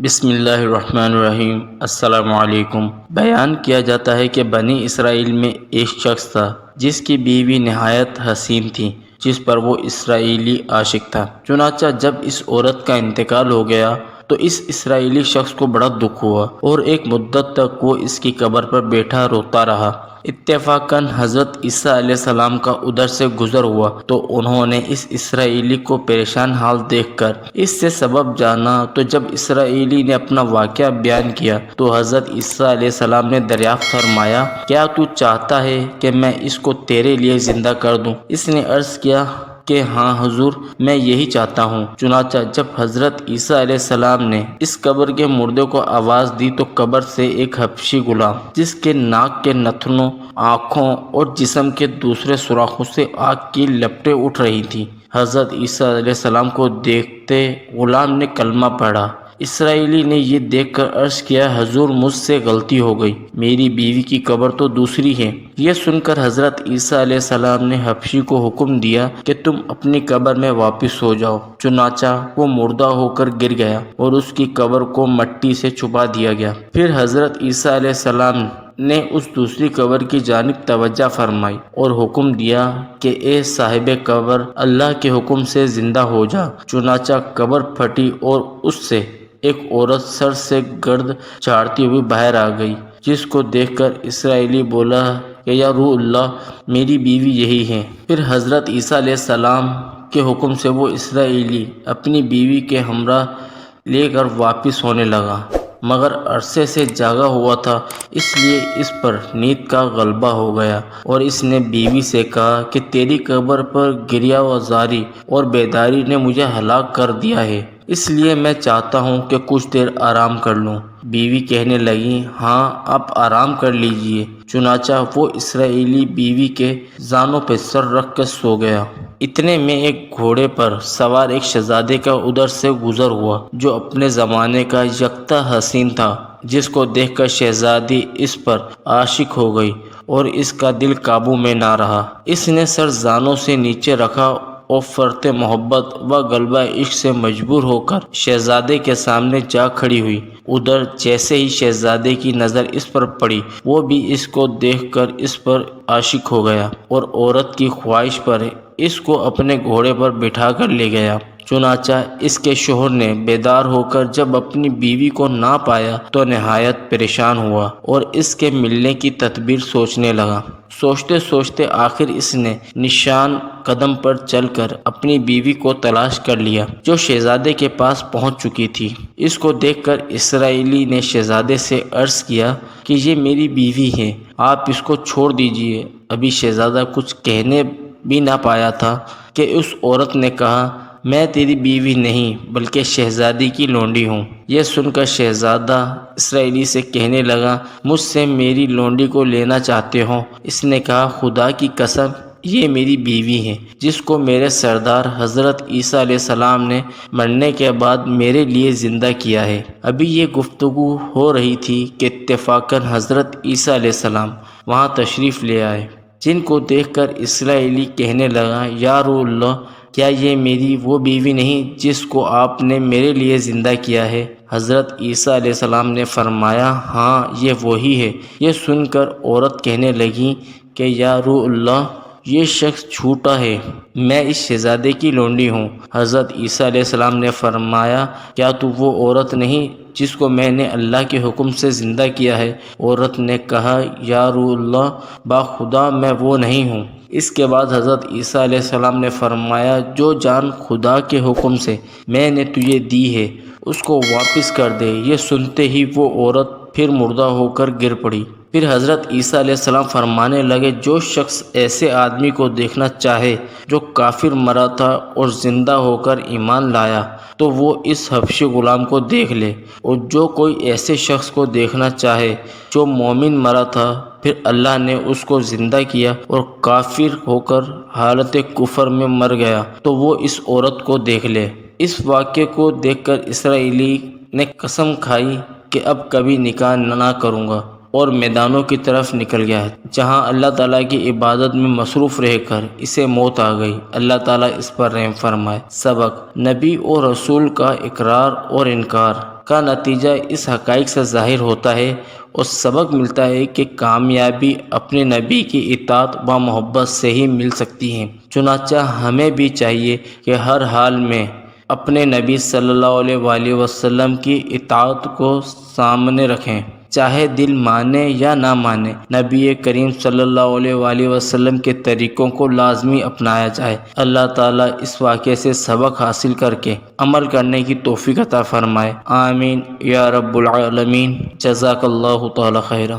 بسم اللہ الرحمن الرحیم۔ السلام علیکم۔ بیان کیا جاتا ہے کہ بنی اسرائیل میں ایک شخص تھا جس کی بیوی نہایت حسین تھی، جس پر وہ اسرائیلی عاشق تھا۔ چنانچہ جب اس عورت کا انتقال ہو گیا تو اس اسرائیلی شخص کو بڑا دکھ ہوا اور ایک مدت تک وہ اس کی قبر پر بیٹھا روتا رہا۔ اتفاقاً حضرت عیسیٰ علیہ السلام کا ادھر سے گزر ہوا تو انہوں نے اس اسرائیلی کو پریشان حال دیکھ کر اس سے سبب جانا، تو جب اسرائیلی نے اپنا واقعہ بیان کیا تو حضرت عیسیٰ علیہ السلام نے دریافت فرمایا، کیا تو چاہتا ہے کہ میں اس کو تیرے لیے زندہ کر دوں؟ اس نے عرض کیا کہ ہاں حضور، میں یہی چاہتا ہوں۔ چنانچہ جب حضرت عیسیٰ علیہ السلام نے اس قبر کے مردے کو آواز دی تو قبر سے ایک حبشی غلام، جس کے ناک کے نتنوں، آنکھوں اور جسم کے دوسرے سوراخوں سے آگ کی لپٹیں اٹھ رہی تھیں، حضرت عیسیٰ علیہ السلام کو دیکھتے غلام نے کلمہ پڑھا۔ اسرائیلی نے یہ دیکھ کر عرض کیا، حضور مجھ سے غلطی ہو گئی، میری بیوی کی قبر تو دوسری ہے۔ یہ سن کر حضرت عیسیٰ علیہ السلام نے حبشی کو حکم دیا کہ تم اپنی قبر میں واپس سو جاؤ۔ چنانچہ وہ مردہ ہو کر گر گیا اور اس کی قبر کو مٹی سے چھپا دیا گیا۔ پھر حضرت عیسیٰ علیہ السلام نے اس دوسری قبر کی جانب توجہ فرمائی اور حکم دیا کہ اے صاحب قبر، اللہ کے حکم سے زندہ ہو جا۔ چنانچہ قبر پھٹی اور اس سے ایک عورت سر سے گرد جھاڑتی ہوئی باہر آ گئی، جس کو دیکھ کر اسرائیلی بولا کہ یا روح اللہ، میری بیوی یہی ہے۔ پھر حضرت عیسیٰ علیہ السلام کے حکم سے وہ اسرائیلی اپنی بیوی کے ہمراہ لے کر واپس ہونے لگا، مگر عرصے سے جاگا ہوا تھا، اس لیے اس پر نیند کا غلبہ ہو گیا اور اس نے بیوی سے کہا کہ تیری قبر پر گریہ وزاری اور بیداری نے مجھے ہلاک کر دیا ہے، اس لیے میں چاہتا ہوں کہ کچھ دیر آرام کر لوں۔ بیوی کہنے لگی، ہاں آپ آرام کر لیجئے۔ چنانچہ وہ اسرائیلی بیوی کے زانوں پہ سر رکھ کر سو گیا۔ اتنے میں ایک گھوڑے پر سوار ایک شہزادے کا ادھر سے گزر ہوا جو اپنے زمانے کا یکتا حسین تھا، جس کو دیکھ کر شہزادی اس پر عاشق ہو گئی اور اس کا دل قابو میں نہ رہا۔ اس نے سر زانوں سے نیچے رکھا اور فرط محبت و غلبہ عشق سے مجبور ہو کر شہزادے کے سامنے جا کھڑی ہوئی۔ ادھر جیسے ہی شہزادے کی نظر اس پر پڑی، وہ بھی اس کو دیکھ کر اس پر عاشق ہو گیا اور عورت کی خواہش پر اس کو اپنے گھوڑے پر بٹھا کر لے گیا۔ چنانچہ اس کے شوہر نے بیدار ہو کر جب اپنی بیوی کو نہ پایا تو نہایت پریشان ہوا اور اس کے ملنے کی تدبیر سوچنے لگا۔ سوچتے سوچتے آخر اس نے نشان قدم پر چل کر اپنی بیوی کو تلاش کر لیا، جو شہزادے کے پاس پہنچ چکی تھی۔ اس کو دیکھ کر اسرائیلی نے شہزادے سے عرض کیا کہ یہ میری بیوی ہے، آپ اس کو چھوڑ دیجئے۔ ابھی شہزادہ کچھ کہنے بھی نہ پایا تھا کہ اس عورت نے کہا، میں تیری بیوی نہیں بلکہ شہزادی کی لونڈی ہوں۔ یہ سن کر شہزادہ اسرائیلی سے کہنے لگا، مجھ سے میری لونڈی کو لینا چاہتے ہو؟ اس نے کہا، خدا کی قسم یہ میری بیوی ہے، جس کو میرے سردار حضرت عیسیٰ علیہ السلام نے مرنے کے بعد میرے لیے زندہ کیا ہے۔ ابھی یہ گفتگو ہو رہی تھی کہ اتفاقاً حضرت عیسیٰ علیہ السلام وہاں تشریف لے آئے، جن کو دیکھ کر اسرائیلی کہنے لگا، یا روح اللہ، کیا یہ میری وہ بیوی نہیں جس کو آپ نے میرے لیے زندہ کیا ہے؟ حضرت عیسیٰ علیہ السلام نے فرمایا، ہاں یہ وہی ہے۔ یہ سن کر عورت کہنے لگی کہ یا روح اللہ، یہ شخص جھوٹا ہے، میں اس شہزادے کی لونڈی ہوں۔ حضرت عیسیٰ علیہ السلام نے فرمایا، کیا تو وہ عورت نہیں جس کو میں نے اللہ کے حکم سے زندہ کیا ہے؟ عورت نے کہا، یا روح اللہ، باخدا میں وہ نہیں ہوں۔ اس کے بعد حضرت عیسیٰ علیہ السلام نے فرمایا، جو جان خدا کے حکم سے میں نے تجھے دی ہے اس کو واپس کر دے۔ یہ سنتے ہی وہ عورت پھر مردہ ہو کر گر پڑی۔ پھر حضرت عیسیٰ علیہ السلام فرمانے لگے، جو شخص ایسے آدمی کو دیکھنا چاہے جو کافر مرا تھا اور زندہ ہو کر ایمان لایا تو وہ اس حبشی غلام کو دیکھ لے، اور جو کوئی ایسے شخص کو دیکھنا چاہے جو مومن مرا تھا پھر اللہ نے اس کو زندہ کیا اور کافر ہو کر حالت کفر میں مر گیا تو وہ اس عورت کو دیکھ لے۔ اس واقعے کو دیکھ کر اسرائیلی نے قسم کھائی کہ اب کبھی نکاح نہ کروں گا، اور میدانوں کی طرف نکل گیا، جہاں اللہ تعالیٰ کی عبادت میں مصروف رہ کر اسے موت آ گئی۔ اللہ تعالیٰ اس پر رحم فرمائے۔ سبق: نبی اور رسول کا اقرار اور انکار۔ کا نتیجہ اس حقائق سے ظاہر ہوتا ہے اور سبق ملتا ہے کہ کامیابی اپنے نبی کی اطاعت و محبت سے ہی مل سکتی ہے۔ چنانچہ ہمیں بھی چاہیے کہ ہر حال میں اپنے نبی صلی اللہ علیہ وآلہ وسلم کی اطاعت کو سامنے رکھیں، چاہے دل مانے یا نہ مانے۔ نبی کریم صلی اللہ علیہ وآلہ وسلم کے طریقوں کو لازمی اپنایا جائے۔ اللہ تعالیٰ اس واقعے سے سبق حاصل کر کے عمل کرنے کی توفیق عطا فرمائے۔ آمین یا رب العالمین۔ جزاک اللہ تعالی خیرا۔